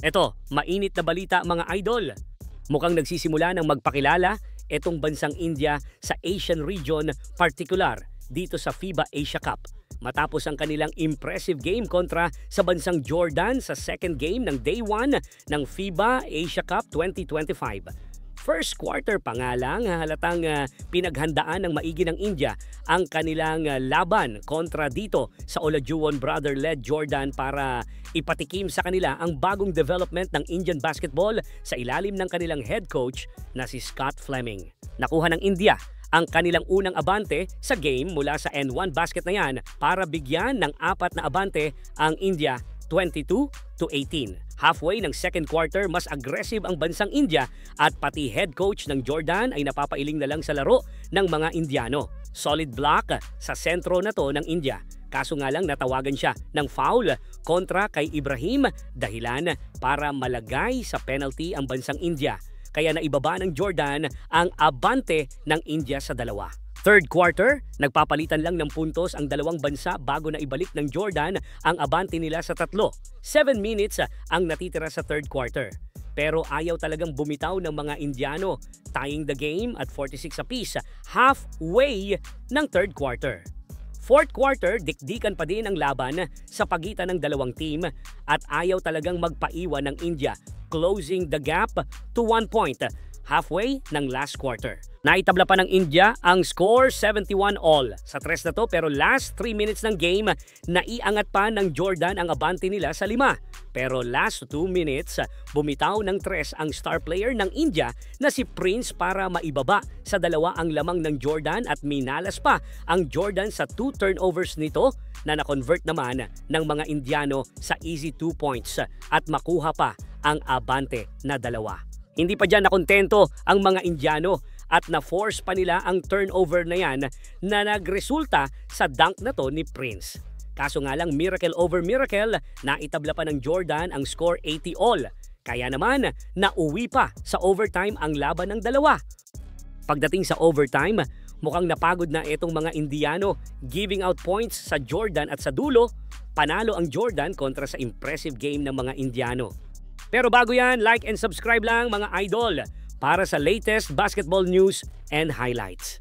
Eto, mainit na balita mga idol. Mukhang nagsisimula ng magpakilala etong bansang India sa Asian region, particular dito sa FIBA Asia Cup. Matapos ang kanilang impressive game kontra sa bansang Jordan sa second game ng Day 1 ng FIBA Asia Cup 2025. First quarter pa nga lang, halatang pinaghandaan ng maigi ng India ang kanilang laban kontra dito sa Olajuwon brother-led Jordan para ipatikim sa kanila ang bagong development ng Indian basketball sa ilalim ng kanilang head coach na si Scott Fleming. Nakuha ng India ang kanilang unang abante sa game mula sa N1 basket na yan para bigyan ng 4 na abante ang India 22-18. Halfway ng second quarter, mas aggressive ang bansang India at pati head coach ng Jordan ay napapailing na lang sa laro ng mga Indiano. Solid block sa sentro na to ng India. Kaso nga lang natawagan siya ng foul kontra kay Ibrahim, dahilan para malagay sa penalty ang bansang India. Kaya naibaba ng Jordan ang abante ng India sa 2. Third quarter, nagpapalitan lang ng puntos ang dalawang bansa bago na ibalik ng Jordan ang abante nila sa 3. 7 minutes ang natitira sa third quarter. Pero ayaw talagang bumitaw ng mga Indiano, tying the game at 46 apiece halfway ng third quarter. Fourth quarter, dikdikan pa din ang laban sa pagitan ng dalawang team at ayaw talagang magpaiwan ng India, closing the gap to 1 point halfway ng last quarter. Naitabla pa ng India ang score 71-all sa 3 na to, pero last 3 minutes ng game, naiangat pa ng Jordan ang abante nila sa 5. Pero last 2 minutes, bumitaw ng 3 ang star player ng India na si Prince para maibaba sa 2 ang lamang ng Jordan at minalas pa ang Jordan sa 2 turnovers nito na na-convert naman ng mga Indiano sa easy 2 points at makuha pa ang abante na 2. Hindi pa dyan nakontento ang mga Indiano at na-force pa nila ang turnover na yan na nagresulta sa dunk na to ni Prince. Kaso nga lang, miracle over miracle, naitabla pa ng Jordan ang score 80-all. Kaya naman, nauwi pa sa overtime ang laban ng 2. Pagdating sa overtime, mukhang napagod na itong mga Indiano, giving out points sa Jordan at sa dulo, panalo ang Jordan kontra sa impressive game ng mga Indiano. Pero bago yan, like and subscribe lang mga idol para sa latest basketball news and highlights.